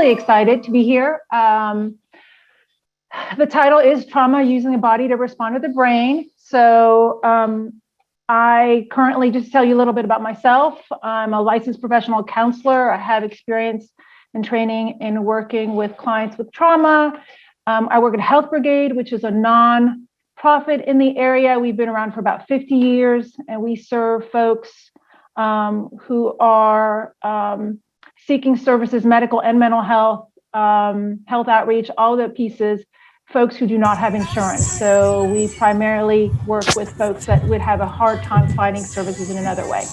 really excited to be here. The title is Trauma Using the Body to Respond to the Brain. So I currently, just to tell you a little bit about myself, I'm a licensed professional counselor. I have experience and training in working with clients with trauma. I work at Health Brigade, which is a non-profit in the area. We've been around for about 50 years, and we serve folks who are seeking services, medical and mental health, health outreach, all the pieces, folks who do not have insurance. So we primarily work with folks that would have a hard time finding services in another way.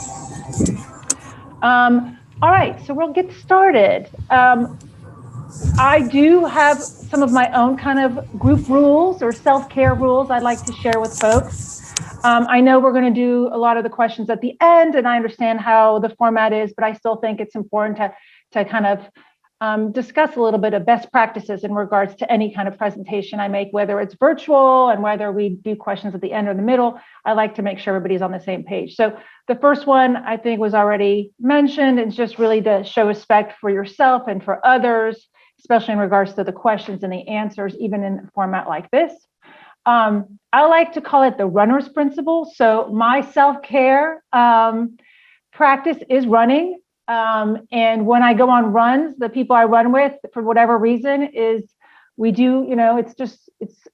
All right, so we'll get started. I do have some of my own kind of group rules or self-care rules I'd like to share with folks. I know we're going to do a lot of the questions at the end, and I understand how the format is, but I still think it's important to kind of discuss a little bit of best practices in regards to any kind of presentation I make, whether it's virtual and whether we do questions at the end or the middle. I like to make sure everybody's on the same page. So the first one I think was already mentioned. It's just really to show respect for yourself and for others, especially in regards to the questions and the answers, even in a format like this. I like to call it the runner's principle. So my self-care practice is running. And when I go on runs, the people I run with, for whatever reason, is we do, it's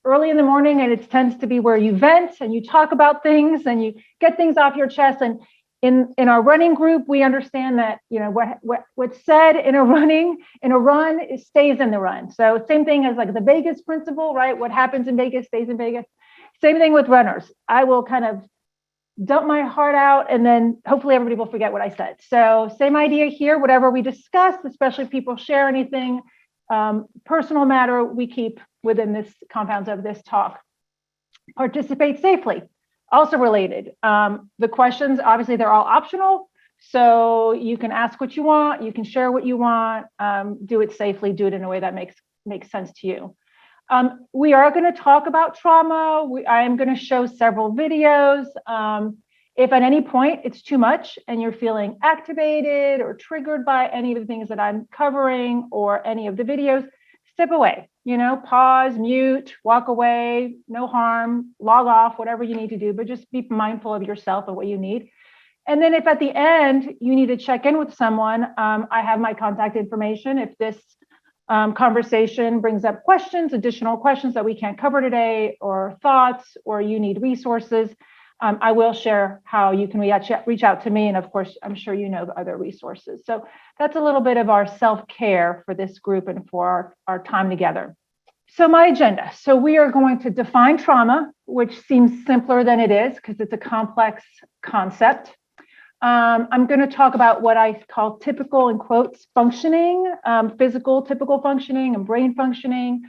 early in the morning, and it tends to be where you vent and you talk about things and you get things off your chest. And in our running group, we understand that, what's said in a run, it stays in the run. So same thing as like the Vegas principle, right? What happens in Vegas stays in Vegas. Same thing with runners. I will kind of dump my heart out, and then hopefully everybody will forget what I said. So same idea here, whatever we discuss, especially if people share anything, personal matter, we keep within this compounds of this talk. Participate safely. Also related, the questions, obviously they're all optional. So you can ask what you want, you can share what you want, do it safely, do it in a way that makes sense to you. We are going to talk about trauma. I am going to show several videos. If at any point it's too much and you're feeling activated or triggered by any of the things that I'm covering or any of the videos, step away, pause, mute, walk away, no harm, log off, whatever you need to do, but just be mindful of yourself and what you need. And then if at the end you need to check in with someone, I have my contact information. If this conversation brings up questions, additional questions that we can't cover today, or thoughts, or you need resources, I will share how you can reach out to me. And of course, I'm sure you know the other resources. So that's a little bit of our self-care for this group and for our time together. So my agenda. So we are going to define trauma, which seems simpler than it is because it's a complex concept. I'm going to talk about what I call typical, in quotes, functioning, physical, typical functioning and brain functioning,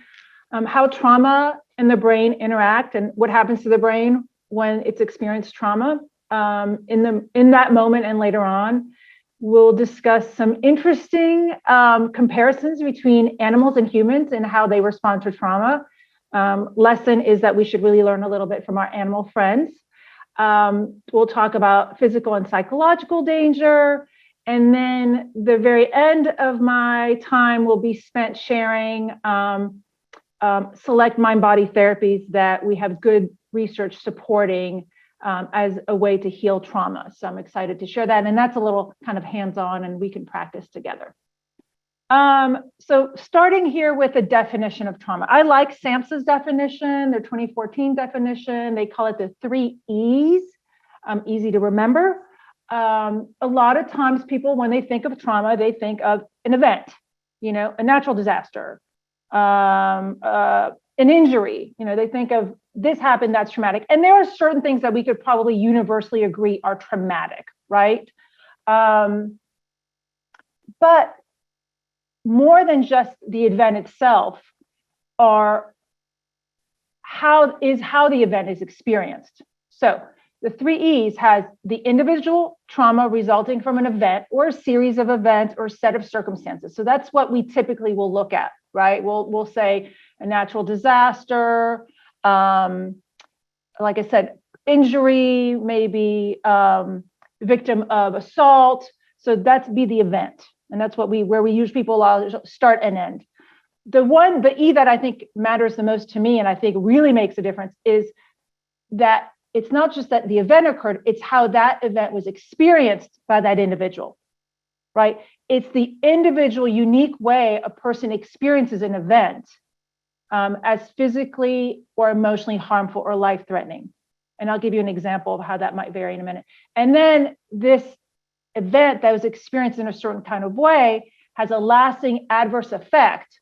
how trauma and the brain interact and what happens to the brain when it's experienced trauma in that moment and later on. We'll discuss some interesting comparisons between animals and humans and how they respond to trauma. Lesson is that we should really learn a little bit from our animal friends. We'll talk about physical and psychological danger. And then the very end of my time will be spent sharing select mind-body therapies that we have good research supporting as a way to heal trauma. So I'm excited to share that. And that's a little kind of hands-on, and we can practice together. So starting here with a definition of trauma. I like SAMHSA's definition, their 2014 definition. They call it the 3 E's, easy to remember. A lot of times people, when they think of trauma, they think of an event, a natural disaster, an injury. They think of this happened, that's traumatic. And there are certain things that we could probably universally agree are traumatic, right? But more than just the event itself are how the event is experienced. So the 3 E's has the individual trauma resulting from an event or a series of events or set of circumstances. So that's what we typically will look at, right? We'll say a natural disaster, like I said, injury, maybe victim of assault. So that's be the event, And that's where we use people start and end. The E that I think matters the most to me, and I think really makes a difference, is that it's not just that the event occurred, it's how that event was experienced by that individual, right? It's the individual unique way a person experiences an event as physically or emotionally harmful or life-threatening. And I'll give you an example of how that might vary in a minute. And then this event that was experienced in a certain kind of way has a lasting adverse effect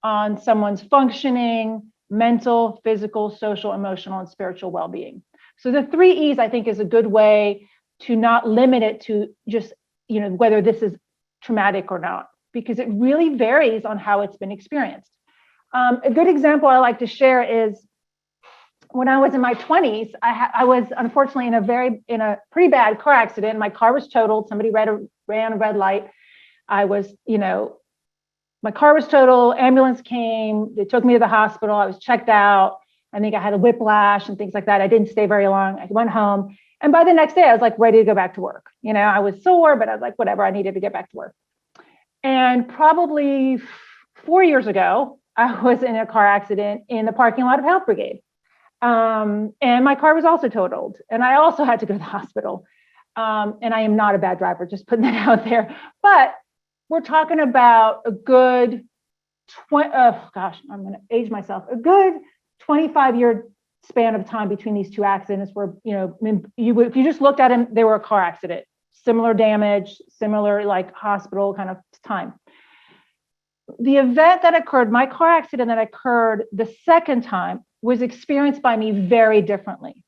on someone's functioning, mental, physical, social, emotional, and spiritual well-being. So the 3 E's, I think, is a good way to not limit it to just, whether this is traumatic or not, because it really varies on how it's been experienced. A good example I like to share is when I was in my 20s, I was unfortunately in a pretty bad car accident. My car was totaled. Somebody ran a red light. My car was totaled. Ambulance came. They took me to the hospital. I was checked out. I think I had a whiplash and things like that. I didn't stay very long. I went home. And by the next day, I was like ready to go back to work. I was sore, but I was like, whatever, I needed to get back to work. And probably 4 years ago, I was in a car accident in the parking lot of Health Brigade. And my car was also totaled. And I also had to go to the hospital. And I am not a bad driver, just putting that out there. But we're talking about a good, I'm going to age myself, a good 25-year span of time between these two accidents where, if you just looked at them, they were a car accident, similar damage, similar like hospital kind of time. The event that occurred, my car accident that occurred the second time was experienced by me very differently.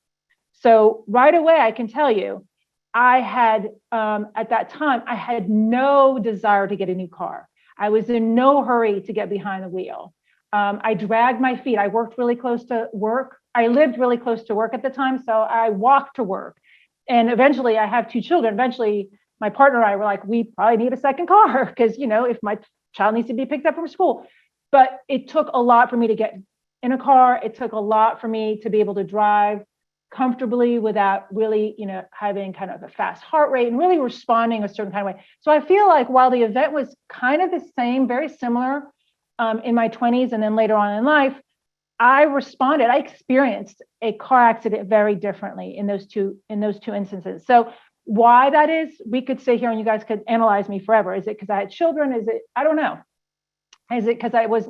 So right away, I can tell you, I had, at that time, I had no desire to get a new car. I was in no hurry to get behind the wheel. I dragged my feet. I worked really close to work. I lived really close to work at the time, so I walked to work. And eventually, I have 2 children. Eventually, my partner and I were like, we probably need a second car because, if my child needs to be picked up from school. But it took a lot for me to get in a car. It took a lot for me to be able to drive comfortably without really, having kind of a fast heart rate and really responding a certain kind of way. So I feel like while the event was kind of the same, very similar in my 20s and then later on in life, I experienced a car accident very differently in those two instances. So why that is, we could sit here and you guys could analyze me forever. Is it because I had children? Is it, I don't know. Is it because I was,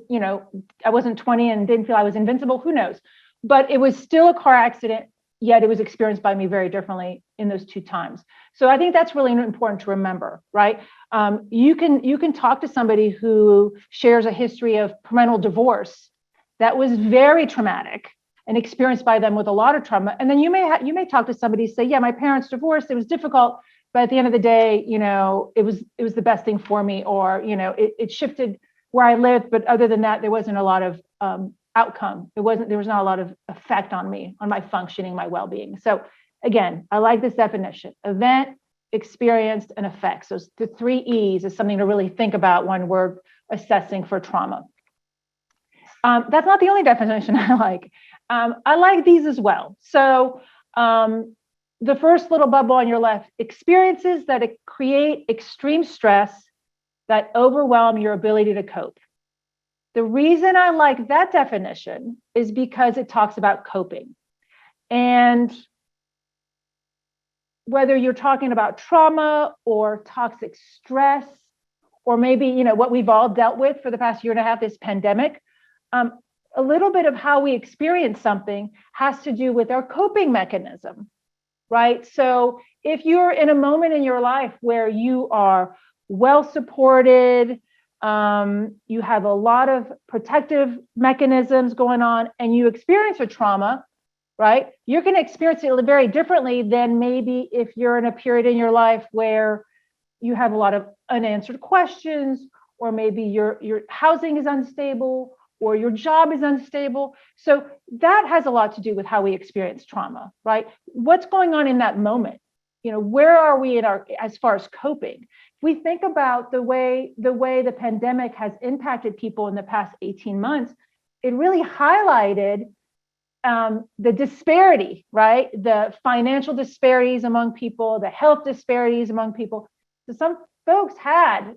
I wasn't 20 and didn't feel I was invincible? Who knows? But it was still a car accident, yet it was experienced by me very differently in those 2 times. So I think that's really important to remember, right? You can talk to somebody who shares a history of parental divorce that was very traumatic and experienced by them with a lot of trauma. And then you may talk to somebody say, yeah, my parents divorced, it was difficult, but at the end of the day, it was the best thing for me, or, it shifted where I lived, but other than that, there wasn't a lot of outcome. There was not a lot of effect on me, on my functioning, my well-being. So again, I like this definition: event, experienced, and effect. So the 3 E's is something to really think about when we're assessing for trauma. That's not the only definition I like. I like these as well. So the first little bubble on your left, experiences that create extreme stress that overwhelm your ability to cope. The reason I like that definition is because it talks about coping. And whether you're talking about trauma or toxic stress, or maybe, what we've all dealt with for the past 1.5 years, this pandemic, a little bit of how we experience something has to do with our coping mechanism, right? So if you're in a moment in your life where you are well supported, you have a lot of protective mechanisms going on, and you experience a trauma, right? You're going to experience it very differently than maybe if you're in a period in your life where you have a lot of unanswered questions, or maybe your housing is unstable, or your job is unstable. So that has a lot to do with how we experience trauma, right? What's going on in that moment? Where are we as far as coping? If we think about the way the pandemic has impacted people in the past 18 months, it really highlighted the disparity, right? The financial disparities among people, the health disparities among people. So some folks had,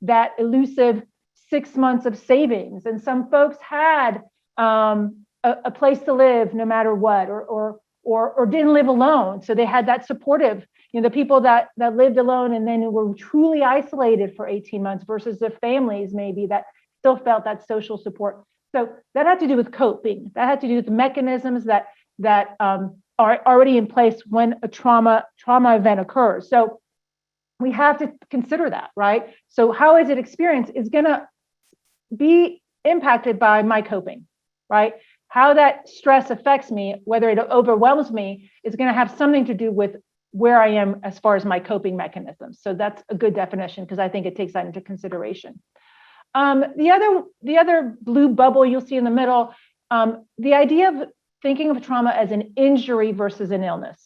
that elusive 6 months of savings, and some folks had a place to live no matter what, or didn't live alone. So they had that supportive, the people that lived alone and then were truly isolated for 18 months versus the families maybe that still felt that social support. So that had to do with coping. That had to do with the mechanisms that are already in place when a trauma event occurs. So we have to consider that, right? So how is it experienced is going to be impacted by my coping, right? How that stress affects me, whether it overwhelms me, is going to have something to do with where I am as far as my coping mechanisms. So that's a good definition because I think it takes that into consideration. The other blue bubble you'll see in the middle, the idea of thinking of trauma as an injury versus an illness.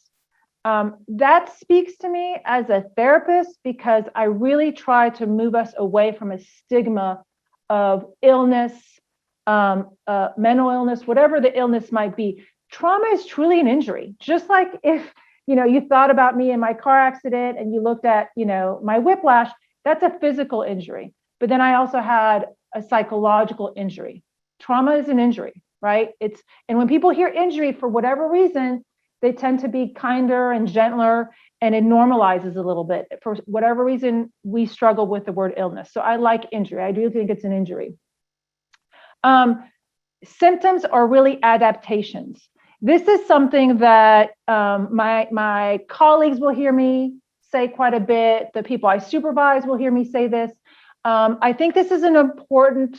That speaks to me as a therapist because I really try to move us away from a stigma of illness, mental illness, whatever the illness might be. Trauma is truly an injury. Just like if, you thought about me in my car accident and you looked at, my whiplash, that's a physical injury. But then I also had a psychological injury. Trauma is an injury, right? And when people hear injury for whatever reason, they tend to be kinder and gentler, and it normalizes a little bit. For whatever reason, we struggle with the word illness. So I like injury. I do think it's an injury. Symptoms are really adaptations. This is something that my colleagues will hear me say quite a bit. The people I supervise will hear me say this. I think this is an important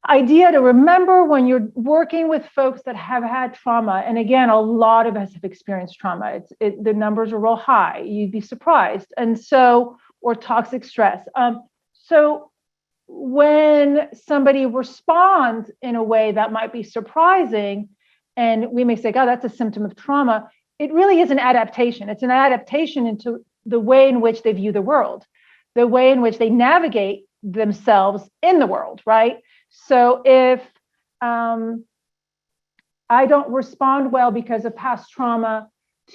idea to remember when you're working with folks that have had trauma. And again, a lot of us have experienced trauma. The numbers are real high. You'd be surprised. Or toxic stress. So when somebody responds in a way that might be surprising, and we may say, God, that's a symptom of trauma, it really is an adaptation. It's an adaptation into the way in which they view the world, the way in which they navigate themselves in the world, right? So if I don't respond well because of past trauma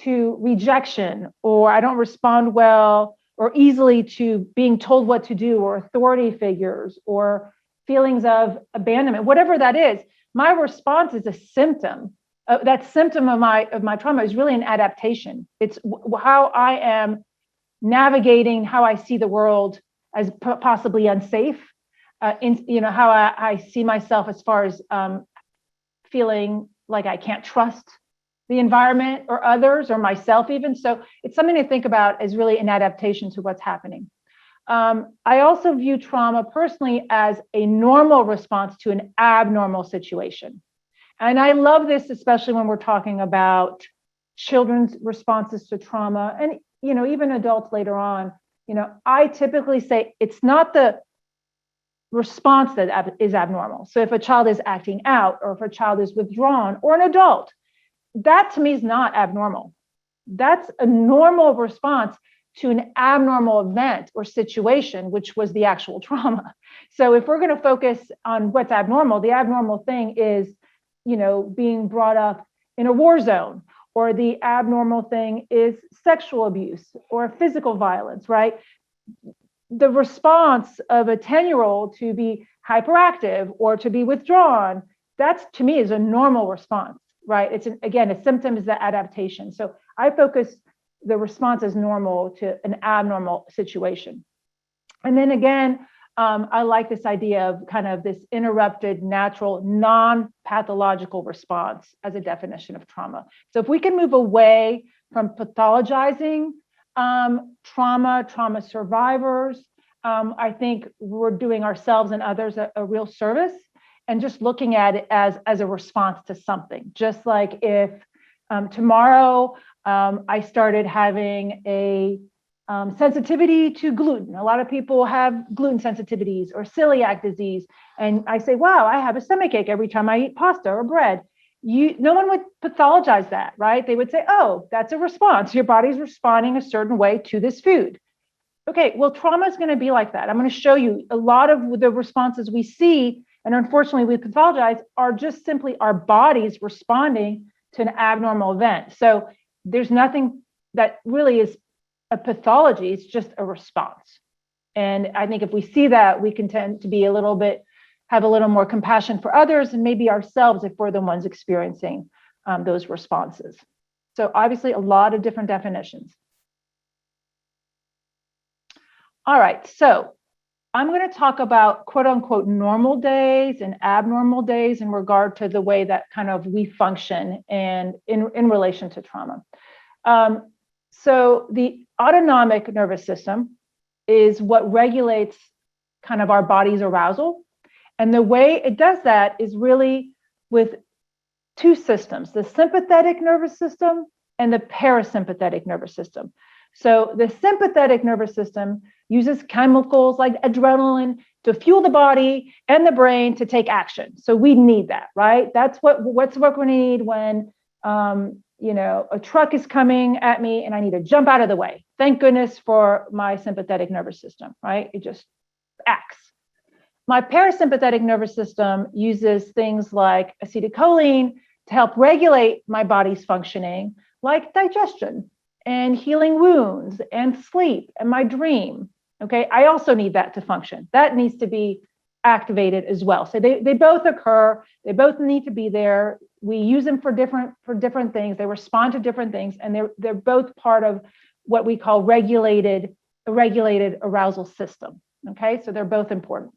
to rejection, or I don't respond well or easily to being told what to do, or authority figures, or feelings of abandonment, whatever that is, my response is a symptom. That symptom of my trauma is really an adaptation. It's how I am navigating how I see the world as possibly unsafe. How I see myself as far as feeling like I can't trust the environment or others or myself even. So it's something to think about as really an adaptation to what's happening. I also view trauma personally as a normal response to an abnormal situation. And I love this, especially when we're talking about children's responses to trauma and, even adults later on. I typically say it's not the response that is abnormal. So if a child is acting out, or if a child is withdrawn, or an adult, that to me is not abnormal. That's a normal response to an abnormal event or situation, which was the actual trauma. So if we're going to focus on what's abnormal, the abnormal thing is, being brought up in a war zone, or the abnormal thing is sexual abuse or physical violence, right? The response of a 10-year-old to be hyperactive or to be withdrawn, that's to me is a normal response, right? It's again, a symptom is the adaptation. So I focus the response as normal to an abnormal situation. And then again, I like this idea of kind of this interrupted, natural, non-pathological response as a definition of trauma. So if we can move away from pathologizing trauma survivors, I think we're doing ourselves and others a real service, and just looking at it as a response to something. Just like if tomorrow I started having a sensitivity to gluten. A lot of people have gluten sensitivities or celiac disease. And I say, wow, I have a stomachache every time I eat pasta or bread. No one would pathologize that, right? They would say, oh, that's a response. Your body's responding a certain way to this food. Okay, well, trauma is going to be like that. I'm going to show you a lot of the responses we see, and unfortunately we pathologize, are just simply our bodies responding to an abnormal event. So there's nothing that really is a pathology. It's just a response. And I think if we see that, we can tend to be have a little more compassion for others and maybe ourselves if we're the ones experiencing those responses. So obviously a lot of different definitions. All right, so I'm going to talk about quote unquote normal days and abnormal days in regard to the way that kind of we function and in relation to trauma. So the autonomic nervous system is what regulates kind of our body's arousal. And the way it does that is really with two systems, the sympathetic nervous system and the parasympathetic nervous system. So the sympathetic nervous system uses chemicals like adrenaline to fuel the body and the brain to take action. So we need that, right? That's what we need when a truck is coming at me and I need to jump out of the way. Thank goodness for my sympathetic nervous system, right? It just acts. My parasympathetic nervous system uses things like acetylcholine to help regulate my body's functioning, like digestion and healing wounds and sleep and my dream. Okay, I also need that to function. That needs to be activated as well. So they both occur. They both need to be there. We use them for different things. They respond to different things, and they're both part of what we call regulated arousal system. Okay, so they're both important.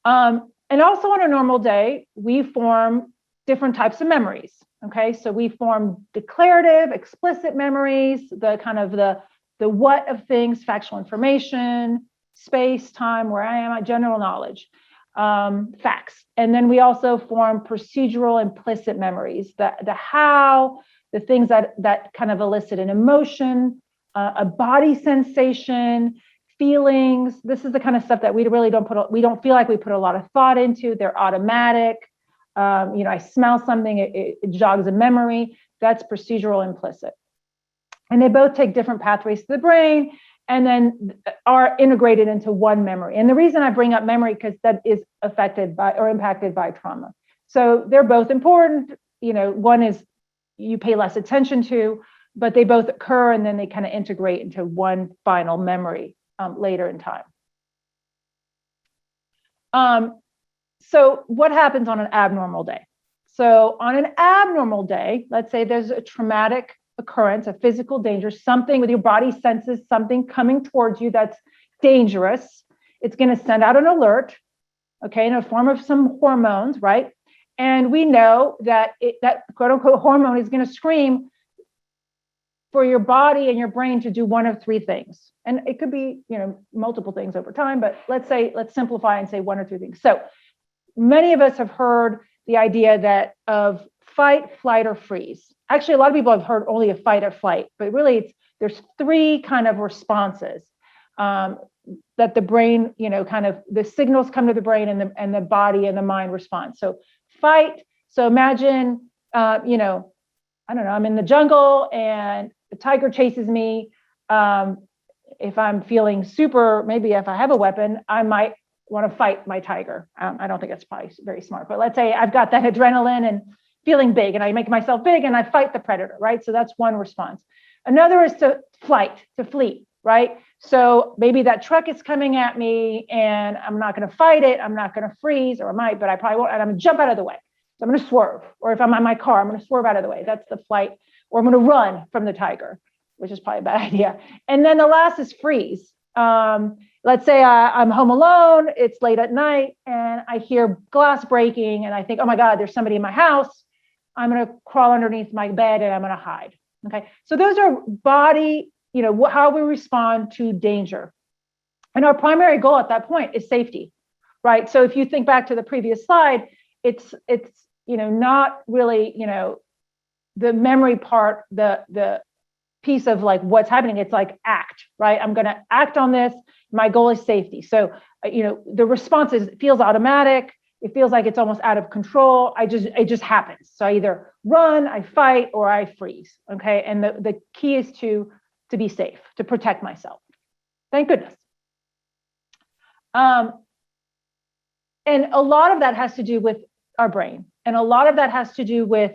And also on a normal day, we form different types of memories. Okay, so we form declarative, explicit memories, the kind of the what of things, factual information, space, time, where I am, general knowledge, facts. And then we also form procedural implicit memories, the how, the things that kind of elicit an emotion, a body sensation, feelings. This is the kind of stuff that we don't feel like we put a lot of thought into. They're automatic. I smell something, it jogs a memory. That's procedural implicit. And they both take different pathways to the brain and then are integrated into one memory. And the reason I bring up memory, because that is affected by or impacted by trauma. So they're both important. One is you pay less attention to, but they both occur and then they kind of integrate into one final memory later in time. So what happens on an abnormal day? So on an abnormal day, let's say there's a traumatic occurrence, a physical danger, something with your body senses something coming towards you that's dangerous. It's going to send out an alert, okay, in a form of some hormones, right? And we know that that quote unquote hormone is going to scream for your body and your brain to do one of three things. And it could be, multiple things over time, but let's simplify and say one or two things. So many of us have heard the idea of fight, flight, or freeze. Actually, a lot of people have heard only a fight or flight, but really there's three kind of responses that the brain, kind of the signals come to the brain and the body and the mind respond. So fight. So imagine, I don't know, I'm in the jungle and the tiger chases me. If I'm feeling maybe if I have a weapon, I might want to fight my tiger. I don't think that's probably very smart, but let's say I've got that adrenaline and feeling big and I make myself big and I fight the predator, right? So that's one response. Another is to flee, right? So maybe that truck is coming at me and I'm not going to fight it. I'm not going to freeze, or I might, but I probably won't. And I'm going to jump out of the way. So I'm going to swerve. Or if I'm on my car, I'm going to swerve out of the way. That's the flight. Or I'm going to run from the tiger, which is probably a bad idea. And then the last is freeze. Let's say I'm home alone, it's late at night, and I hear glass breaking, and I think, oh my God, there's somebody in my house. I'm going to crawl underneath my bed and I'm going to hide. Okay. So those are body, how we respond to danger. And our primary goal at that point is safety, right? So if you think back to the previous slide, it's not really, the memory part, the piece of like what's happening. It's like act, right? I'm going to act on this. My goal is safety. So, the response feels automatic. It feels like it's almost out of control. It just happens. So I either run, I fight, or I freeze. Okay. And the key is to be safe, to protect myself. Thank goodness. And a lot of that has to do with our brain. And a lot of that has to do with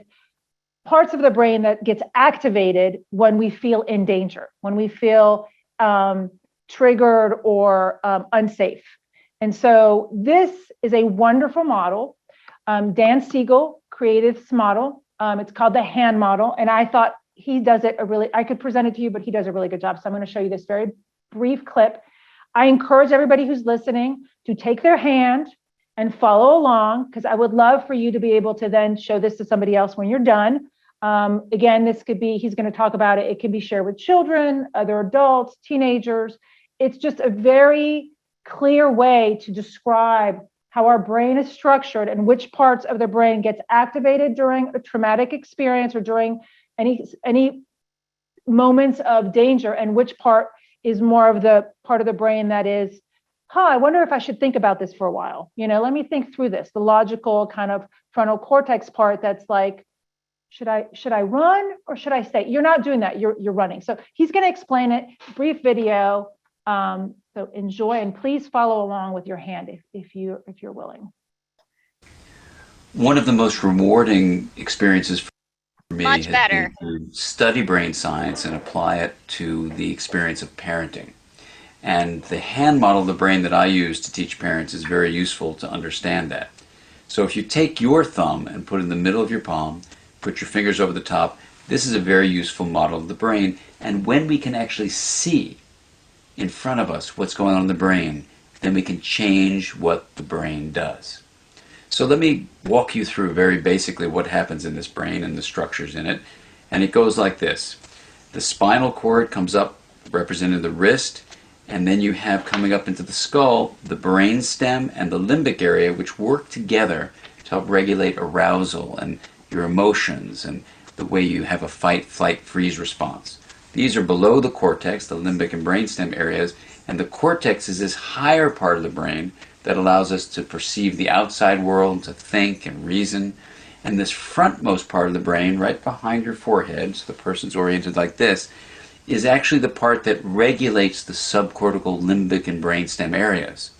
parts of the brain that gets activated when we feel in danger, when we feel triggered or unsafe. And so this is a wonderful model. Dan Siegel created this model. It's called the hand model. And I thought he does it I could present it to you, but he does a really good job. So I'm going to show you this very brief clip. I encourage everybody who's listening to take their hand and follow along, because I would love for you to be able to then show this to somebody else when you're done. Again, this could be, he's going to talk about it. It can be shared with children, other adults, teenagers. It's just a very clear way to describe how our brain is structured and which parts of the brain gets activated during a traumatic experience or during any moments of danger, and which part is more of the part of the brain that is, I wonder if I should think about this for a while. Let me think through this. The logical kind of frontal cortex part that's like, should I run or should I stay? You're not doing that. You're running. So he's going to explain it. Brief video. So enjoy, and please follow along with your hand if you're willing. One of the most rewarding experiences for me Much has better. been to study brain science and apply it to the experience of parenting. And the hand model of the brain that I use to teach parents is very useful to understand that. So if you take your thumb and put it in the middle of your palm, put your fingers over the top, this is a very useful model of the brain. And when we can actually see in front of us what's going on in the brain, then we can change what the brain does. So let me walk you through very basically what happens in this brain and the structures in it. And it goes like this. The spinal cord comes up representing the wrist, and then you have coming up into the skull the brain stem and the limbic area, which work together to help regulate arousal and your emotions and the way you have a fight, flight, freeze response. These are below the cortex, the limbic and brainstem areas, and the cortex is this higher part of the brain that allows us to perceive the outside world, to think and reason. And this frontmost part of the brain, right behind your forehead, so the person's oriented like this, is actually the part that regulates the subcortical, limbic, and brainstem areas.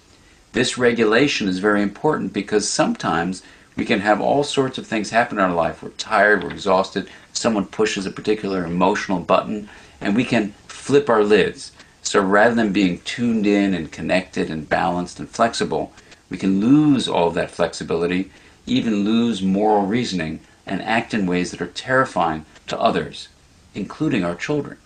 This regulation is very important because sometimes we can have all sorts of things happen in our life. We're tired, we're exhausted, someone pushes a particular emotional button, and we can flip our lids. So rather than being tuned in and connected and balanced and flexible, we can lose all of that flexibility, even lose moral reasoning, and act in ways that are terrifying to others, including our children.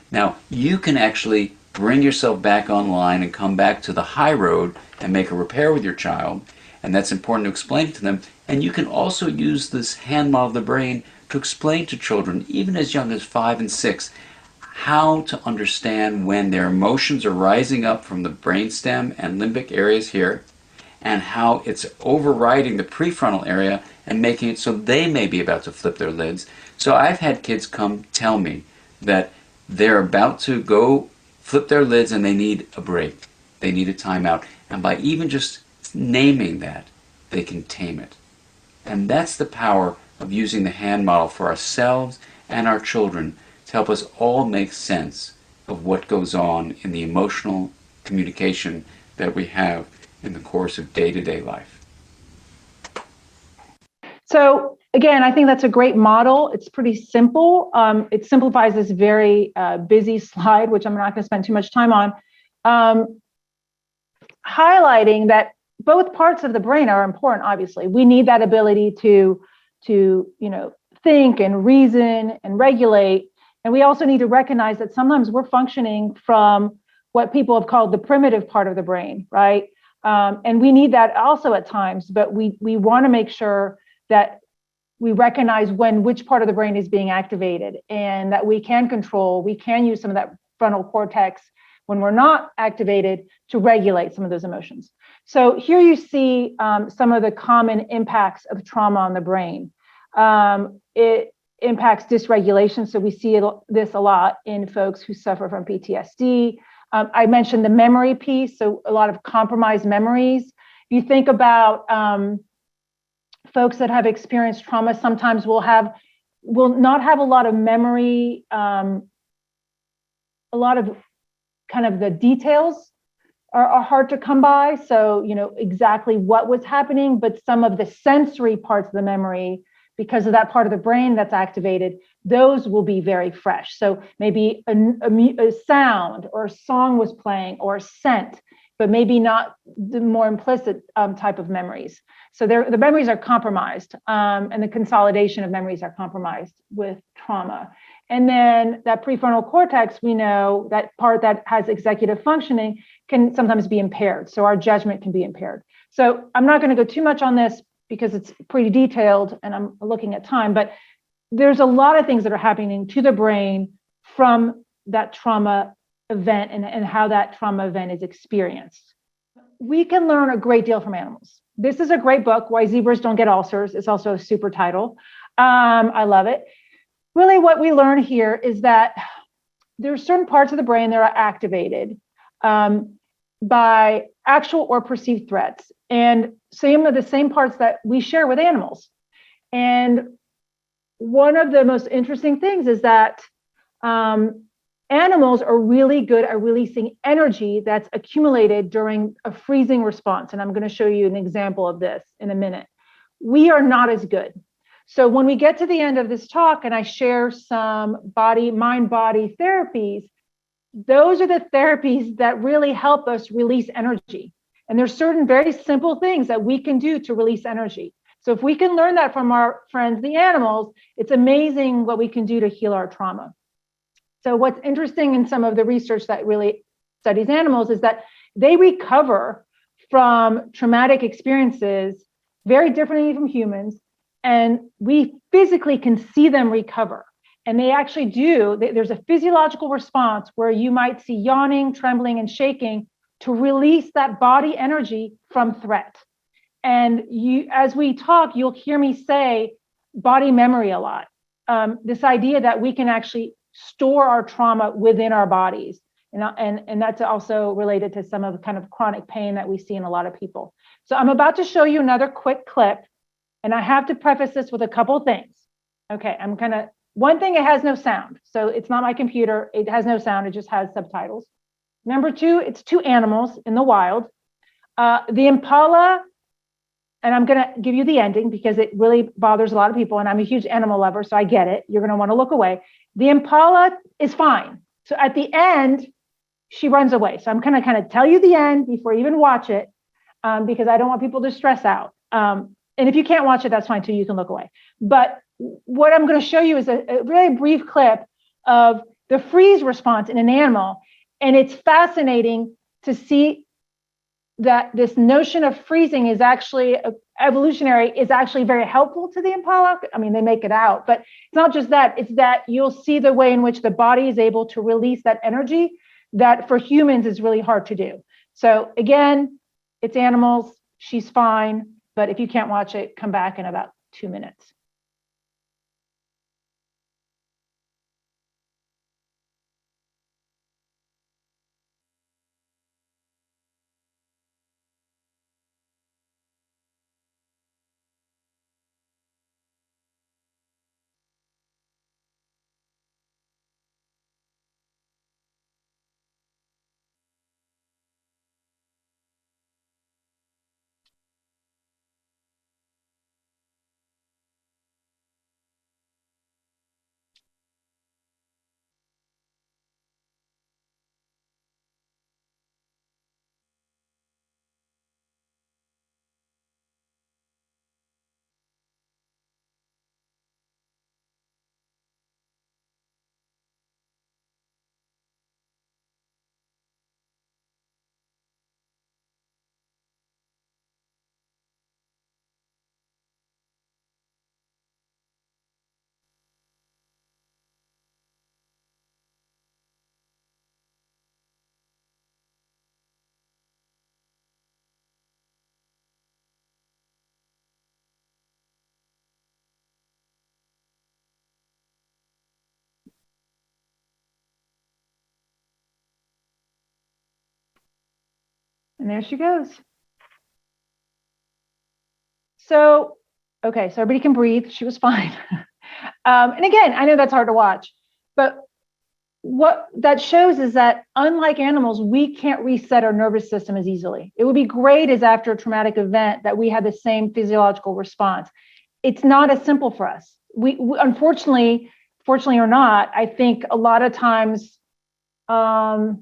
Now, you can actually bring yourself back online and come back to the high road and make a repair with your child, and that's important to explain to them. And you can also use this hand model of the brain to explain to children, even as young as 5 and 6, how to understand when their emotions are rising up from the brainstem and limbic areas here, and how it's overriding the prefrontal area and making it so they may be about to flip their lids. So I've had kids come tell me that they're about to go flip their lids and they need a break. They need a timeout. And by even just naming that, they can tame it. And that's the power of using the hand model for ourselves and our children to help us all make sense of what goes on in the emotional communication that we have in the course of day-to-day life. So again, I think that's a great model. It's pretty simple. It simplifies this very busy slide, which I'm not going to spend too much time on, highlighting that both parts of the brain are important. Obviously, we need that ability to think and reason and regulate. And we also need to recognize that sometimes we're functioning from what people have called the primitive part of the brain, right? And we need that also at times, but we want to make sure that we recognize which part of the brain is being activated, and that we can use some of that frontal cortex when we're not activated to regulate some of those emotions. So here you see some of the common impacts of trauma on the brain. It impacts dysregulation. So we see this a lot in folks who suffer from PTSD. I mentioned the memory piece, so a lot of compromised memories. You think about folks that have experienced trauma, sometimes will not have a lot of memory, a lot of kind of the details are hard to come by. So, exactly what was happening, but some of the sensory parts of the memory, because of that part of the brain that's activated, those will be very fresh. So maybe a sound or a song was playing or a scent, but maybe not the more implicit type of memories. So the memories are compromised, and the consolidation of memories are compromised with trauma. And then that prefrontal cortex, we know that part that has executive functioning can sometimes be impaired. So our judgment can be impaired. So I'm not going to go too much on this because it's pretty detailed and I'm looking at time, but there's a lot of things that are happening to the brain from that trauma event and how that trauma event is experienced. We can learn a great deal from animals. This is a great book, Why Zebras Don't Get Ulcers. It's also a super title. I love it. Really what we learn here is that there's certain parts of the brain that are activated by actual or perceived threats, and some of the same parts that we share with animals. And one of the most interesting things is that animals are really good at releasing energy that's accumulated during a freezing response. And I'm going to show you an example of this in a minute. We are not as good. So when we get to the end of this talk and I share some mind-body therapies, those are the therapies that really help us release energy. And there's certain very simple things that we can do to release energy. So if we can learn that from our friends, the animals, it's amazing what we can do to heal our trauma. So what's interesting in some of the research that really studies animals is that they recover from traumatic experiences very differently from humans. And we physically can see them recover. And they actually do. There's a physiological response where you might see yawning, trembling, and shaking to release that body energy from threat. And as we talk, you'll hear me say body memory a lot. This idea that we can actually store our trauma within our bodies. And that's also related to some of the kind of chronic pain that we see in a lot of people. So I'm about to show you another quick clip. And I have to preface this with a couple things. Okay, one thing, it has no sound. So it's not my computer. It has no sound. It just has subtitles. Number two, it's two animals in the wild. The impala, and I'm going to give you the ending because it really bothers a lot of people. And I'm a huge animal lover, so I get it. You're going to want to look away. The impala is fine. So at the end, she runs away. So I'm going to kind of tell you the end before you even watch it because I don't want people to stress out. And if you can't watch it, that's fine too. You can look away. But what I'm going to show you is a really brief clip of the freeze response in an animal. And it's fascinating to see that this notion of freezing is actually evolutionary, is actually very helpful to the impala. I mean, they make it out, but it's not just that. It's that you'll see the way in which the body is able to release that energy that for humans is really hard to do. So again, it's animals. She's fine. But if you can't watch it, come back in about 2 minutes. And there she goes. So, okay, so everybody can breathe. She was fine. And again, I know that's hard to watch, but what that shows is that unlike animals, we can't reset our nervous system as easily. It would be great as after a traumatic event that we had the same physiological response. it's not as simple for us. We unfortunately, fortunately or not, I think a lot of times our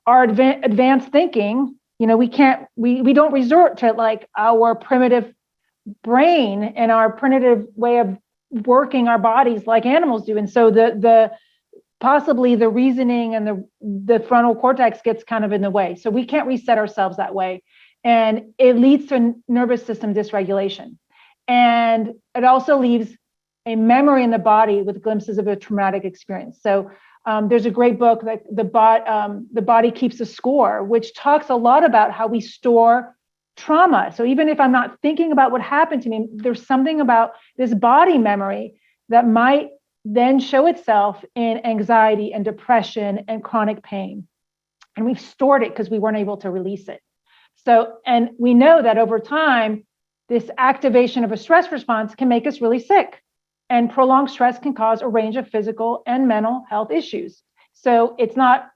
advanced thinking, we don't resort to like our primitive brain and our primitive way of working our bodies like animals do. And so the possibly the reasoning and the frontal cortex gets kind of in the way. So we can't reset ourselves that way. And it leads to nervous system dysregulation. And it also leaves a memory in the body with glimpses of a traumatic experience. So there's a great book, like The Body Keeps a Score, which talks a lot about how we store trauma. So even if I'm not thinking about what happened to me, there's something about this body memory that might then show itself in anxiety and depression and chronic pain. And we've stored it because we weren't able to release it. So, and we know that over time, this activation of a stress response can make us really sick. And prolonged stress can cause a range of physical and mental health issues. So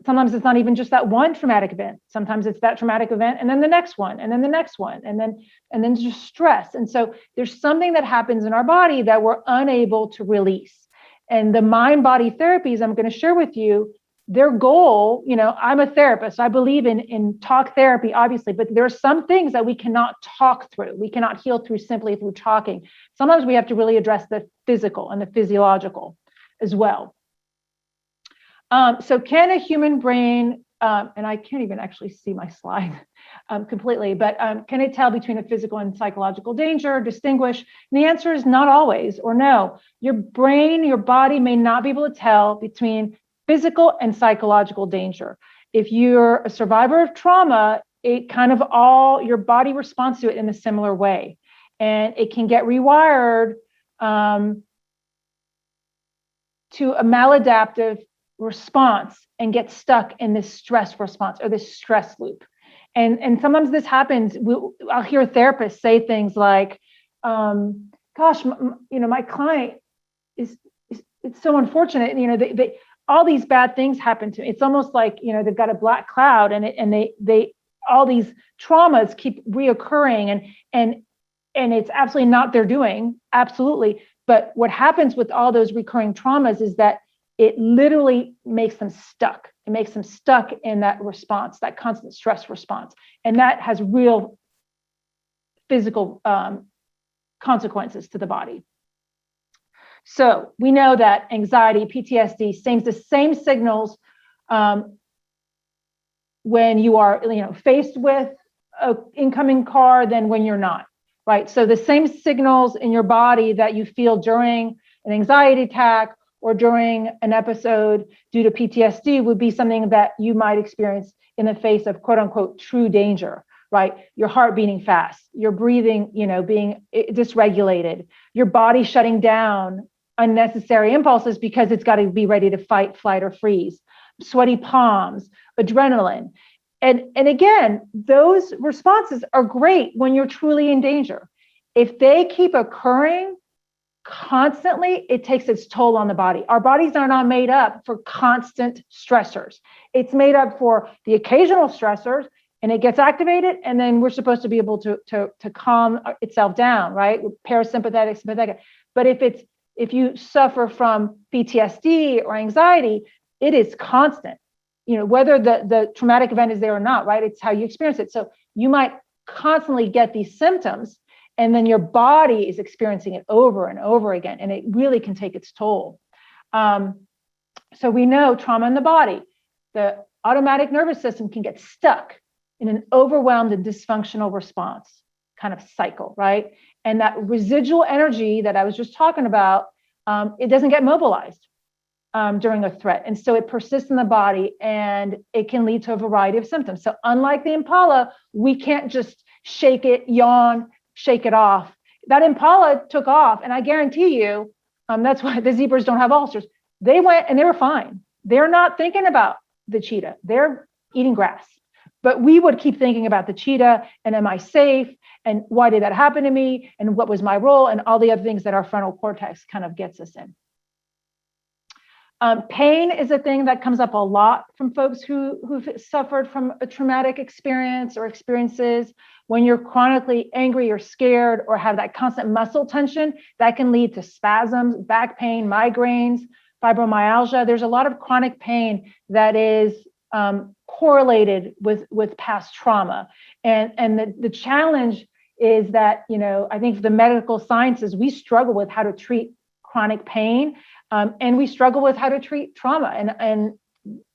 sometimes it's not even just that one traumatic event. Sometimes it's that traumatic event and then the next one, and then the next one, and then just stress. And so there's something that happens in our body that we're unable to release. And the mind-body therapies I'm going to share with you, their goal, I'm a therapist, so I believe in talk therapy, obviously, but there are some things that we cannot talk through. We cannot heal through simply through talking. Sometimes we have to really address the physical and the physiological as well. So can a human brain, and I can't even actually see my slide completely, but can it tell between a physical and psychological danger, distinguish? And the answer is not always, or no. Your brain, your body may not be able to tell between physical and psychological danger. If you're a survivor of trauma, it kind of your body responds to it in a similar way. And it can get rewired to a maladaptive response and get stuck in this stress response or this stress loop. And sometimes this happens. I'll hear therapists say things like, gosh, my client it's so unfortunate. They all these bad things happen to me. It's almost like, they've got a black cloud and they all these traumas keep reoccurring and it's absolutely not their doing. Absolutely. But what happens with all those recurring traumas is that it literally makes them stuck. It makes them stuck in that response, that constant stress response. And that has real physical consequences to the body. So we know that anxiety, PTSD, sends the same signals when you are faced with an incoming car than when you're not, right? So the same signals in your body that you feel during an anxiety attack or during an episode due to PTSD would be something that you might experience in the face of quote unquote true danger, right? Your heart beating fast, your breathing, being dysregulated, your body shutting down unnecessary impulses because it's got to be ready to fight, flight, or freeze, sweaty palms, adrenaline. And again, those responses are great when you're truly in danger. If they keep occurring constantly, it takes its toll on the body. Our bodies are not made up for constant stressors. It's made up for the occasional stressors, and it gets activated, and then we're supposed to be able to calm itself down, right? Parasympathetic, sympathetic. But if you suffer from PTSD or anxiety, it is constant. Whether the traumatic event is there or not, right? It's how you experience it. So you might constantly get these symptoms, and then your body is experiencing it over and over again, and it really can take its toll. So we know trauma in the body, the automatic nervous system can get stuck in an overwhelmed and dysfunctional response kind of cycle, right? And that residual energy that I was just talking about, it doesn't get mobilized during a threat. And so it persists in the body, and it can lead to a variety of symptoms. So unlike the impala, we can't just shake it, yawn, shake it off. That impala took off, and I guarantee you, that's why the zebras don't have ulcers. They went and they were fine. They're not thinking about the cheetah. They're eating grass. But we would keep thinking about the cheetah, and am I safe? And why did that happen to me? And what was my role? And all the other things that our frontal cortex kind of gets us in. Pain is a thing that comes up a lot from folks who've suffered from a traumatic experience or experiences. When you're chronically angry or scared or have that constant muscle tension, that can lead to spasms, back pain, migraines, fibromyalgia. There's a lot of chronic pain that is correlated with past trauma. And the challenge is that, I think the medical sciences, we struggle with how to treat chronic pain. And we struggle with how to treat trauma. And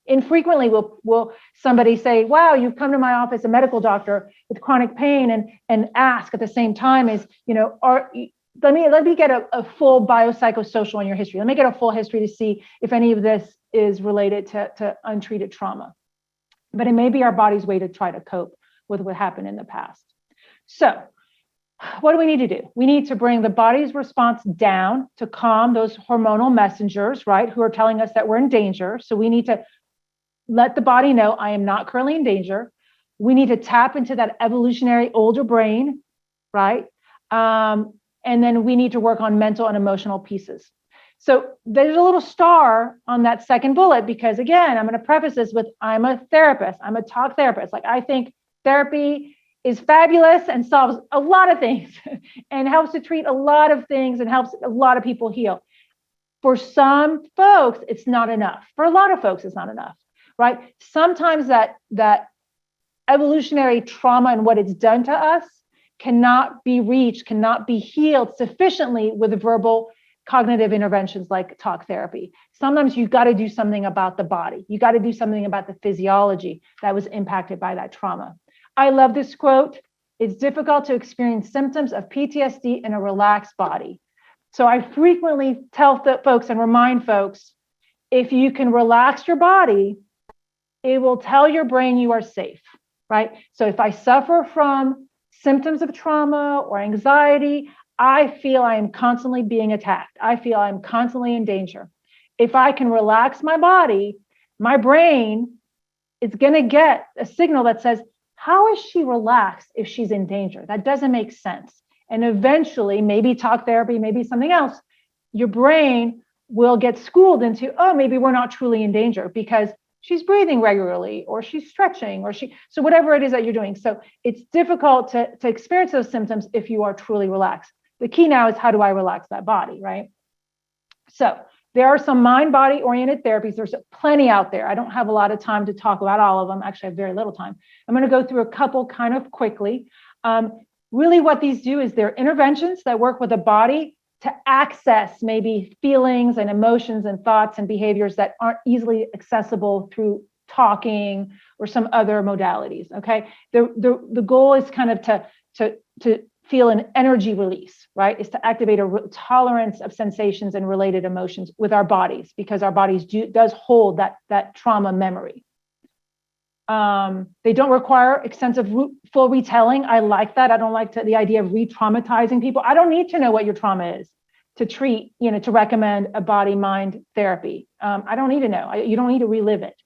infrequently will somebody say, wow, you've come to my office, a medical doctor with chronic pain, and ask at the same time is, let me get a full biopsychosocial in your history. Let me get a full history to see if any of this is related to untreated trauma. But it may be our body's way to try to cope with what happened in the past. So what do we need to do? We need to bring the body's response down to calm those hormonal messengers, right, who are telling us that we're in danger. So we need to let the body know I am not currently in danger. We need to tap into that evolutionary older brain, right? And then we need to work on mental and emotional pieces. So there's a little star on that second bullet because, again, I'm going to preface this with I'm a therapist. I'm a talk therapist. Like, I think therapy is fabulous and solves a lot of things and helps to treat a lot of things and helps a lot of people heal. For some folks, it's not enough. For a lot of folks, it's not enough, right? Sometimes that evolutionary trauma and what it's done to us cannot be reached, cannot be healed sufficiently with verbal cognitive interventions like talk therapy. Sometimes you've got to do something about the body. You got to do something about the physiology that was impacted by that trauma. I love this quote. It's difficult to experience symptoms of PTSD in a relaxed body. So I frequently tell folks and remind folks, if you can relax your body, it will tell your brain you are safe, right? So if I suffer from symptoms of trauma or anxiety, I feel I am constantly being attacked. I feel I'm constantly in danger. If I can relax my body, my brain is going to get a signal that says, how is she relaxed if she's in danger? That doesn't make sense. And eventually, maybe talk therapy, maybe something else, your brain will get schooled into, oh, maybe we're not truly in danger because she's breathing regularly or she's stretching so whatever it is that you're doing. So it's difficult to experience those symptoms if you are truly relaxed. The key now is, how do I relax that body, right? So there are some mind-body oriented therapies. There's plenty out there. I don't have a lot of time to talk about all of them. Actually, I have very little time. I'm going to go through a couple kind of quickly. Really what these do is they're interventions that work with the body to access maybe feelings and emotions and thoughts and behaviors that aren't easily accessible through talking or some other modalities, okay? The goal is kind of to feel an energy release, right? Is to activate a tolerance of sensations and related emotions with our bodies, because our bodies does hold that trauma memory. They don't require extensive full retelling. I like that. I don't like the idea of re-traumatizing people. I don't need to know what your trauma is to treat, to recommend a body-mind therapy. I don't need to know. You don't need to relive it.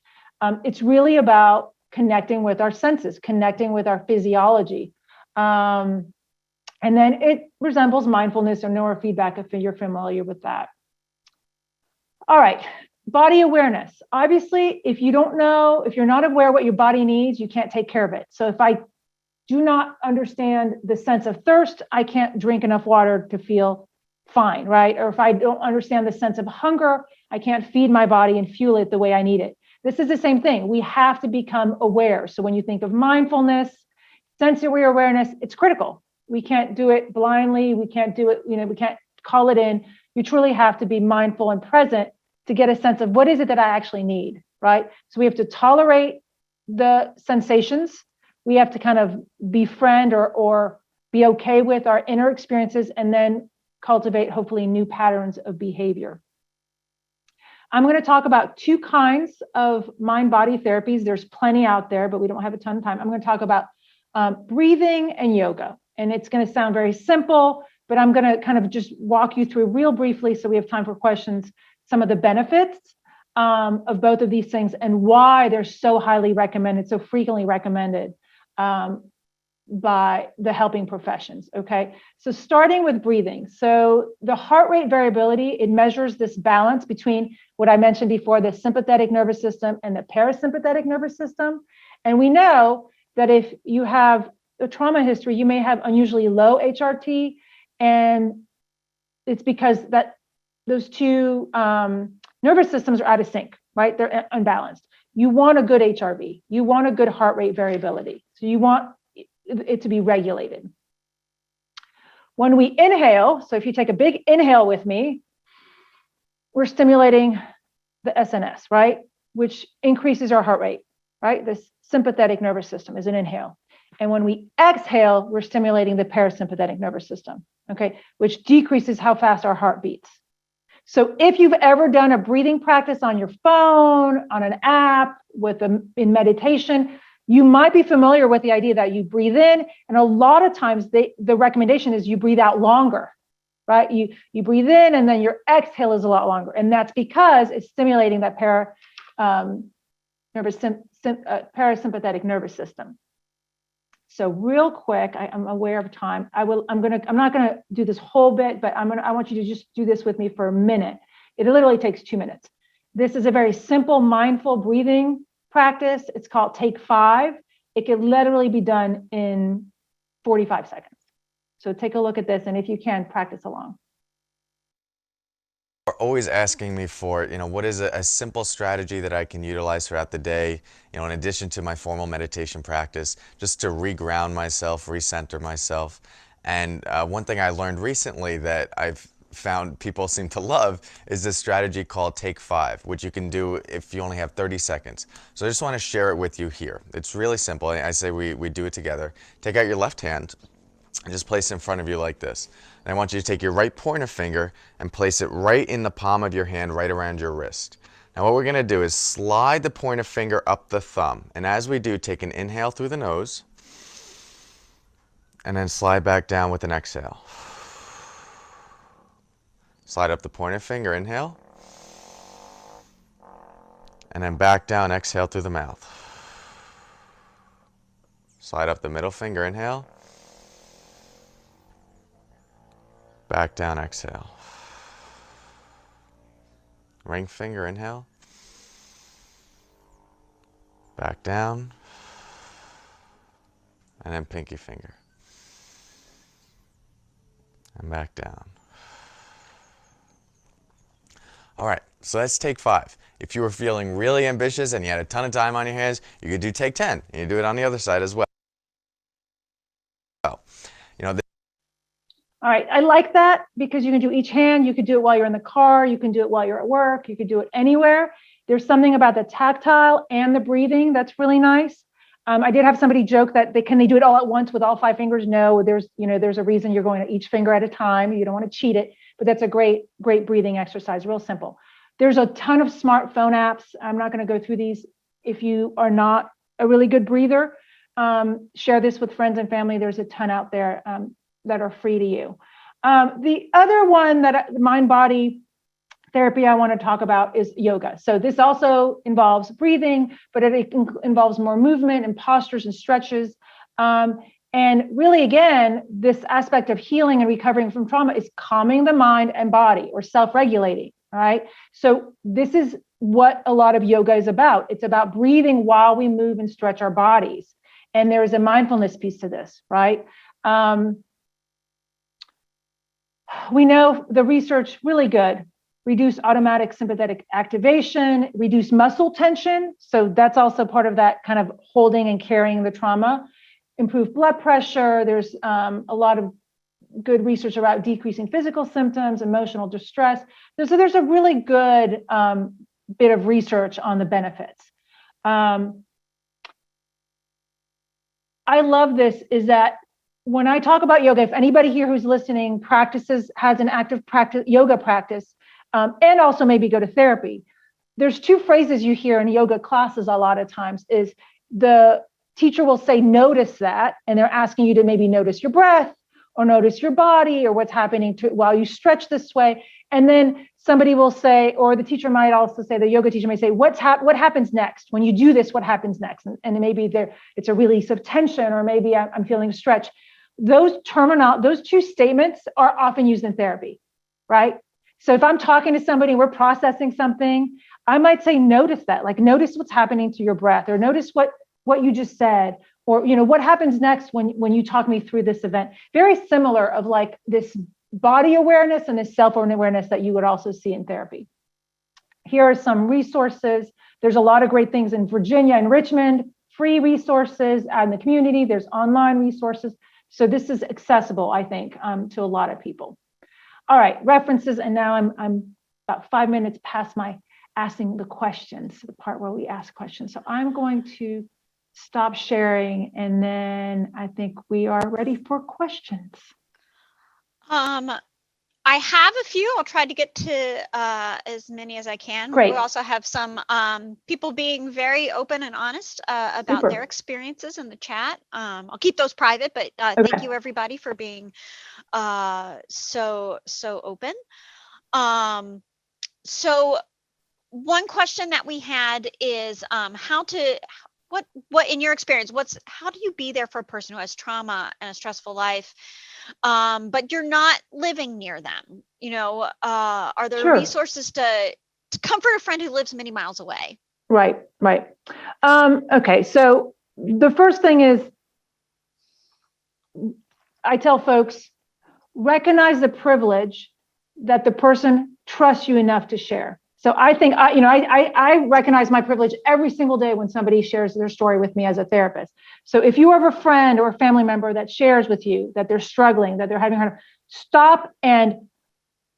It's really about connecting with our senses, connecting with our physiology. And then it resembles mindfulness or neurofeedback if you're familiar with that. All right, body awareness. Obviously, if you're not aware what your body needs, you can't take care of it. So if I do not understand the sense of thirst, I can't drink enough water to feel fine, right? Or if I don't understand the sense of hunger, I can't feed my body and fuel it the way I need it. This is the same thing. We have to become aware. So when you think of mindfulness, sensory awareness, it's critical. We can't do it blindly. We can't do it, we can't call it in. You truly have to be mindful and present to get a sense of what is it that I actually need, right? So we have to tolerate the sensations. We have to kind of befriend or be okay with our inner experiences and then cultivate hopefully new patterns of behavior. I'm going to talk about two kinds of mind-body therapies. There's plenty out there, but we don't have a ton of time. I'm going to talk about breathing and yoga. And it's going to sound very simple, but I'm going to kind of just walk you through real briefly so we have time for questions, some of the benefits of both of these things and why they're so highly recommended, so frequently recommended by the helping professions. Okay, so starting with breathing. So the heart rate variability, it measures this balance between what I mentioned before, the sympathetic nervous system and the parasympathetic nervous system. And we know that if you have a trauma history, you may have unusually low HRT, and it's because that those two nervous systems are out of sync, right? They're unbalanced. You want a good HRV. You want a good heart rate variability. So you want it to be regulated. When we inhale, so if you take a big inhale with me, we're stimulating the SNS, right? Which increases our heart rate, right? This sympathetic nervous system is an inhale. And when we exhale, we're stimulating the parasympathetic nervous system, okay? Which decreases how fast our heart beats. So if you've ever done a breathing practice on your phone, on an app, in meditation, you might be familiar with the idea that you breathe in, and a lot of times the recommendation is you breathe out longer, right? You breathe in, and then your exhale is a lot longer, and that's because it's stimulating that parasympathetic nervous system. So real quick, I'm aware of time. I'm not gonna do this whole bit, but I want you to just do this with me for a minute. It literally takes 2 minutes. This is a very simple mindful breathing practice. It's called Take 5. It can literally be done in 45 seconds. So take a look at this, and if you can, practice along. Are always asking me for, what is a simple strategy that I can utilize throughout the day, in addition to my formal meditation practice, just to reground myself, recenter myself. And one thing I learned recently that I've found people seem to love is this strategy called Take 5, which you can do if you only have 30 seconds. So I just want to share it with you here. It's really simple. I say we do it together. Take out your left hand and just place it in front of you like this. And I want you to take your right pointer finger and place it right in the palm of your hand, right around your wrist. Now what we're going to do is slide the pointer finger up the thumb. And as we do, take an inhale through the nose and then slide back down with an exhale. Slide up the pointer finger, inhale, and then back down, exhale through the mouth. Slide up the middle finger, inhale, back down, exhale. Ring finger, inhale, back down, and then pinky finger, and back down. All right, so that's Take 5. If you were feeling really ambitious and you had a ton of time on your hands, you could do Take 10, and you do it on the other side as well. All right, I like that because you can do each hand. You could do it while you're in the car. You can do it while you're at work. You could do it anywhere. There's something about the tactile and the breathing that's really nice. I did have somebody joke that can they do it all at once with all 5 fingers? No, there's a reason you're going to each finger at a time. You don't want to cheat it, but that's a great breathing exercise, real simple. There's a ton of smartphone apps. I'm not going to go through these. If you are not a really good breather, share this with friends and family. There's a ton out there that are free to you. The other one Mindbody therapy I want to talk about is yoga. So this also involves breathing, but it involves more movement and postures and stretches. And really, again, this aspect of healing and recovering from trauma is calming the mind and body, or self-regulating, right? So this is what a lot of yoga is about. It's about breathing while we move and stretch our bodies. And there is a mindfulness piece to this, right? We know the research, really good. Reduce automatic sympathetic activation, reduce muscle tension. So that's also part of that kind of holding and carrying the trauma. Improve blood pressure. There's a lot of good research about decreasing physical symptoms, emotional distress. There's a really good bit of research on the benefits. I love this is that when I talk about yoga, if anybody here who's listening has an active yoga practice, and also maybe go to therapy, there's 2 phrases you hear in yoga classes a lot of times is the teacher will say, notice that, and they're asking you to maybe notice your breath or notice your body or what's happening while you stretch this way. And then somebody will say, or the teacher might also say, the yoga teacher may say, what happens next? When you do this, what happens next? And maybe it's a release of tension, or maybe I'm feeling stretch. Those two statements are often used in therapy, right? So if I'm talking to somebody and we're processing something, I might say, notice that, like, notice what's happening to your breath, or notice what you just said, or, what happens next when you talk me through this event. Very similar of like this body awareness and this self-awareness that you would also see in therapy. Here are some resources. There's a lot of great things in Virginia and Richmond, free resources out in the community. There's online resources. So this is accessible, I think, to a lot of people. All right, references. And now I'm about 5 minutes past my asking the questions, the part where we ask questions. So I'm going to stop sharing, and then I think we are ready for questions. I have a few. I'll try to get to as many as I can. Great. We also have some people being very open and honest about Super. their experiences in the chat. I'll keep those private, but Okay. thank you everybody for being so open. So one question that we had is what in your experience, how do you be there for a person who has trauma and a stressful life, but you're not living near them? Are there Sure. resources to comfort a friend who lives many miles away? Right. Okay, so the first thing is, I tell folks, recognize the privilege that the person trusts you enough to share. So I think I recognize my privilege every single day when somebody shares their story with me as a therapist. So if you have a friend or a family member that shares with you that they're struggling, that they're having hard, stop and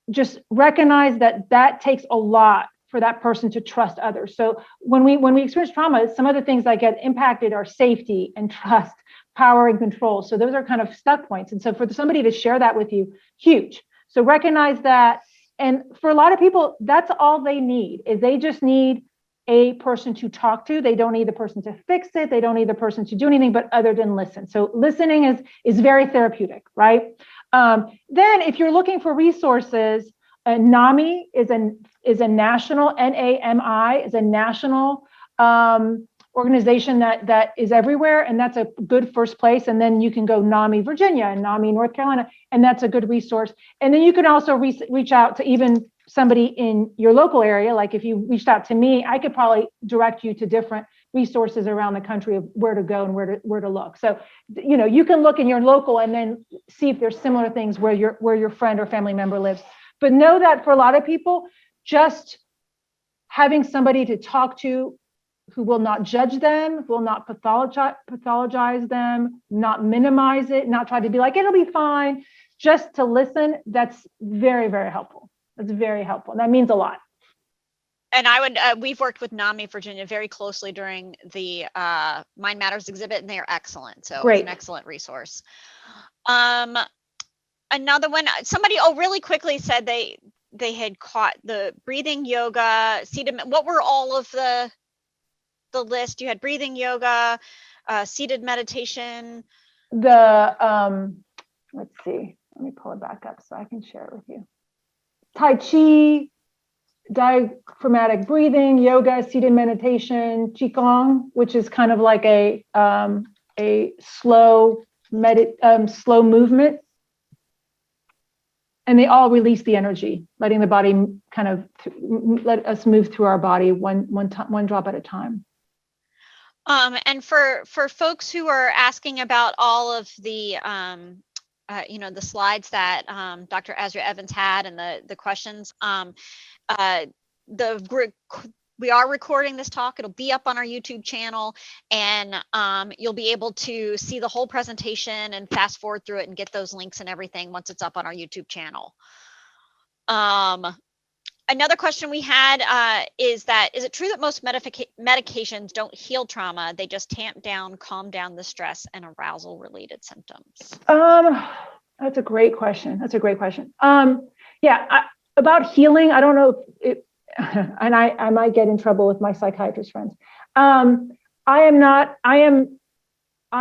just recognize that takes a lot for that person to trust others. So when we experience trauma, some of the things that get impacted are safety and trust, power and control. So those are kind of stuck points. And so for somebody to share that with you, huge. So recognize that. And for a lot of people, that's all they need, is they just need a person to talk to. They don't need the person to fix it. They don't need the person to do anything but other than listen. So listening is very therapeutic, right? Then if you're looking for resources, NAMI is a national, NAMI is a national organization that is everywhere, and that's a good first place. And then you can go NAMI Virginia and NAMI North Carolina, and that's a good resource. And then you can also reach out to even somebody in your local area. Like if you reached out to me, I could probably direct you to different resources around the country of where to go and where to look. So you can look in your local and then see if there's similar things where your friend or family member lives. But know that for a lot of people, just having somebody to talk to who will not judge them, will not pathologize them, not minimize it, not try to be like, it'll be fine, just to listen, that's very, very helpful. That's very helpful. That means a lot. And we've worked with NAMI Virginia very closely during the Mind Matters exhibit, and they are excellent. So Great. It's an excellent resource. Another one, somebody really quickly said they had caught the breathing yoga, seated. What were all of the list? You had breathing yoga, seated meditation. Let's see, let me pull it back up so I can share it with you. Tai Chi, diaphragmatic breathing, yoga, seated meditation, Qigong, which is kind of like a slow movement. And they all release the energy, letting the body kind of let us move through our body one drop at a time. And for folks who are asking about all of the the slides that Dr. Azria-Evans had and the questions, we are recording this talk. It'll be up on our YouTube channel, and you'll be able to see the whole presentation and fast forward through it and get those links and everything once it's up on our YouTube channel. Another question we had is it true that most medications don't heal trauma? They just tamp down, calm down the stress and arousal related symptoms? That's a great question. About healing, I don't know if and I might get in trouble with my psychiatrist friends. I don't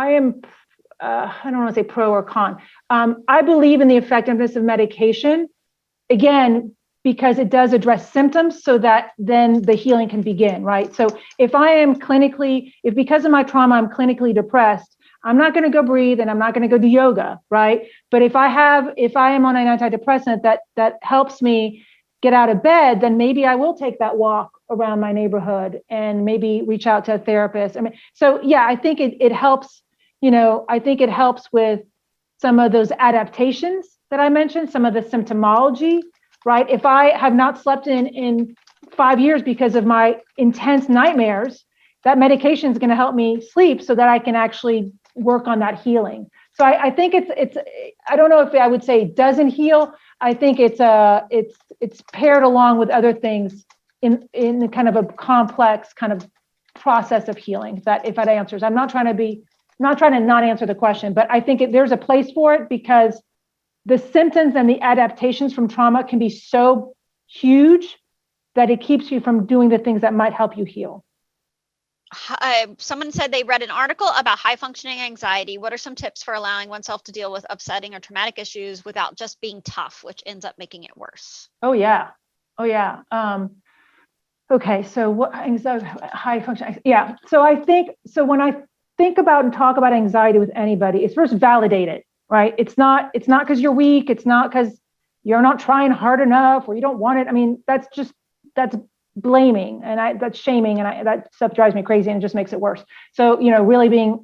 want to say pro or con. I believe in the effectiveness of medication. Again, because it does address symptoms so that then the healing can begin, right? So if because of my trauma, I'm clinically depressed, I'm not going to go breathe and I'm not going to go do yoga, right? But if I am on an antidepressant that helps me get out of bed, then maybe I will take that walk around my neighborhood and maybe reach out to a therapist. I mean, so yeah, I think it helps, I think it helps with some of those adaptations that I mentioned, some of the symptomology, right? If I have not slept in 5 years because of my intense nightmares, that medication is going to help me sleep so that I can actually work on that healing. So I think it's I don't know if I would say it doesn't heal. I think it's paired along with other things in kind of a complex kind of process of healing. If that answers, I'm not trying to not answer the question, but I think there's a place for it because the symptoms and the adaptations from trauma can be so huge that it keeps you from doing the things that might help you heal. Someone said they read an article about high functioning anxiety. What are some tips for allowing oneself to deal with upsetting or traumatic issues without just being tough, which ends up making it worse? Oh yeah. Okay. So what anxiety, high functioning? Yeah. So when I think about and talk about anxiety with anybody, it's first validate it, right? It's not because you're weak. It's not because you're not trying hard enough or you don't want it. I mean, that's blaming and that's shaming, and that stuff drives me crazy and it just makes it worse. So, really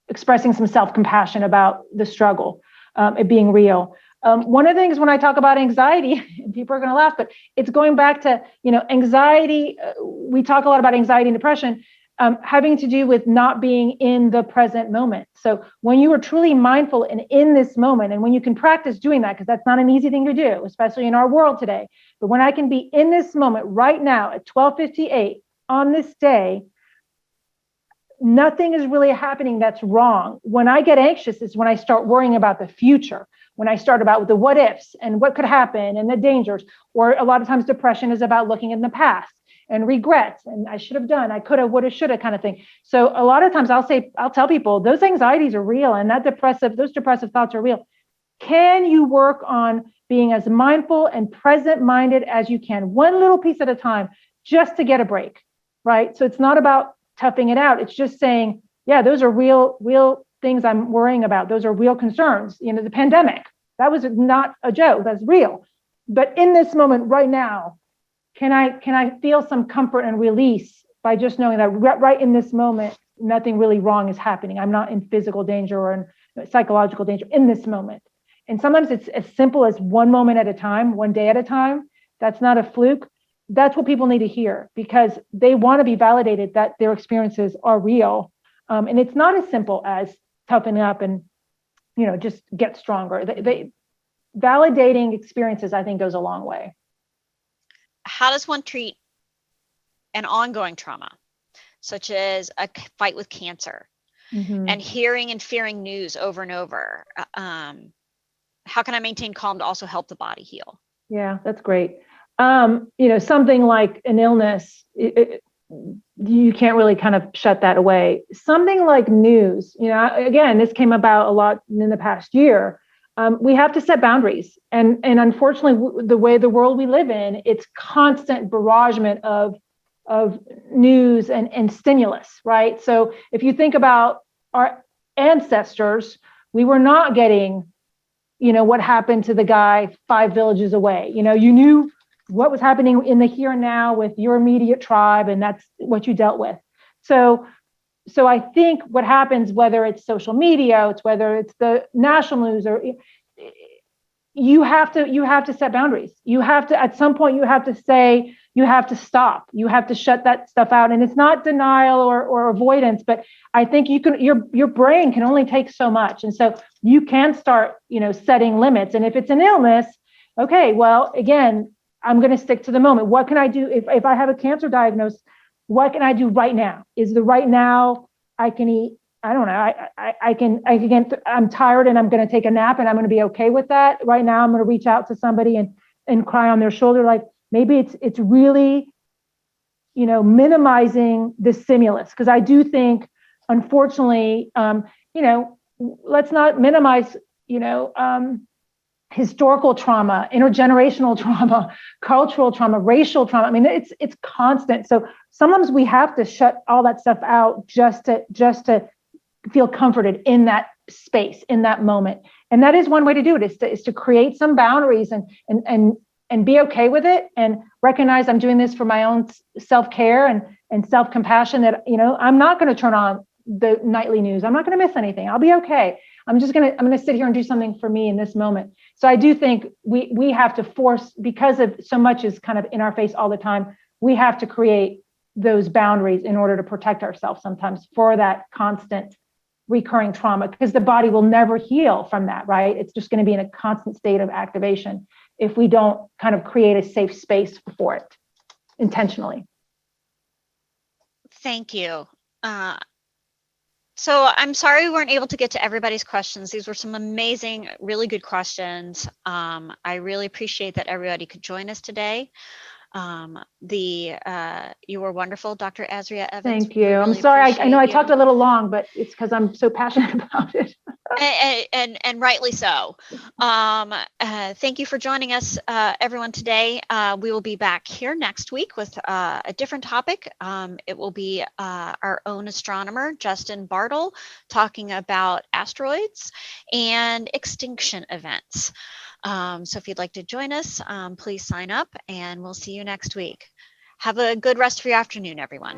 expressing some self-compassion about the struggle, it being real. One of the things when I talk about anxiety, and people are going to laugh, but it's going back to, anxiety. We talk a lot about anxiety and depression, having to do with not being in the present moment. So when you are truly mindful and in this moment, and when you can practice doing that, because that's not an easy thing to do, especially in our world today, but when I can be in this moment right now at 12:58 on this day, nothing is really happening that's wrong. When I get anxious is when I start worrying about the future, when I start about the what ifs and what could happen and the dangers, or a lot of times depression is about looking in the past and regrets and I should have done, I could have, would have, should have kind of thing. So a lot of times I'll tell people those anxieties are real and those depressive thoughts are real. Can you work on being as mindful and present-minded as you can, one little piece at a time, just to get a break, right? So it's not about toughing it out. It's just saying, yeah, those are real things I'm worrying about. Those are real concerns. The pandemic, that was not a joke, that's real. But in this moment right now, can I feel some comfort and release by just knowing that right in this moment, nothing really wrong is happening. I'm not in physical danger or in psychological danger in this moment. And sometimes it's as simple as one moment at a time, one day at a time. That's not a fluke. That's what people need to hear because they want to be validated that their experiences are real. And it's not as simple as toughen up and, just get stronger. Validating experiences, I think, goes a long way. How does one treat an ongoing trauma, such as a fight with cancer, and hearing and fearing news over and over? How can I maintain calm to also help the body heal? Yeah, that's great. Something like an illness, you can't really kind of shut that away. Something like news, again, this came about a lot in the past year. We have to set boundaries. And unfortunately, the way the world we live in, it's constant barragement of news and stimulus, right? So if you think about our ancestors, we were not getting, what happened to the guy 5 villages away. You knew what was happening in the here and now with your immediate tribe, and that's what you dealt with. So I think what happens, whether it's social media, whether it's the national news, or you have to set boundaries. You have to, at some point, you have to say, you have to stop. You have to shut that stuff out. And it's not denial or avoidance, but I think your brain can only take so much. And so you can start, setting limits. And if it's an illness, okay, well, again, I'm going to stick to the moment. What can I do if I have a cancer diagnosis? What can I do right now? Is the right now I can eat? I don't know. I'm tired and I'm going to take a nap and I'm going to be okay with that. Right now, I'm going to reach out to somebody and cry on their shoulder. Like maybe it's really, minimizing the stimulus. Because I do think, unfortunately, let's not minimize, historical trauma, intergenerational trauma, cultural trauma, racial trauma. I mean, it's constant. So sometimes we have to shut all that stuff out just to feel comforted in that space, in that moment. And that is one way to do it, is to create some boundaries and be okay with it, and recognize I'm doing this for my own self-care and self-compassion, that, I'm not going to turn on the nightly news. I'm not going to miss anything. I'll be okay. I'm going to sit here and do something for me in this moment. So I do think we have to force, because of so much is kind of in our face all the time, we have to create those boundaries in order to protect ourselves sometimes for that constant recurring trauma, because the body will never heal from that, right? It's just going to be in a constant state of activation if we don't kind of create a safe space for it intentionally. Thank you. So I'm sorry we weren't able to get to everybody's questions. These were some amazing, really good questions. I really appreciate that everybody could join us today. You were wonderful, Dr. Azria-Evans. Thank you. I'm sorry. I know I talked a little long, but it's because I'm so passionate about it. and rightly so. Thank you for joining us, everyone, today. We will be back here next week with a different topic. It will be our own astronomer, Justin Bartle, talking about asteroids and extinction events. So if you'd like to join us, please sign up, and we'll see you next week. Have a good rest of your afternoon, everyone.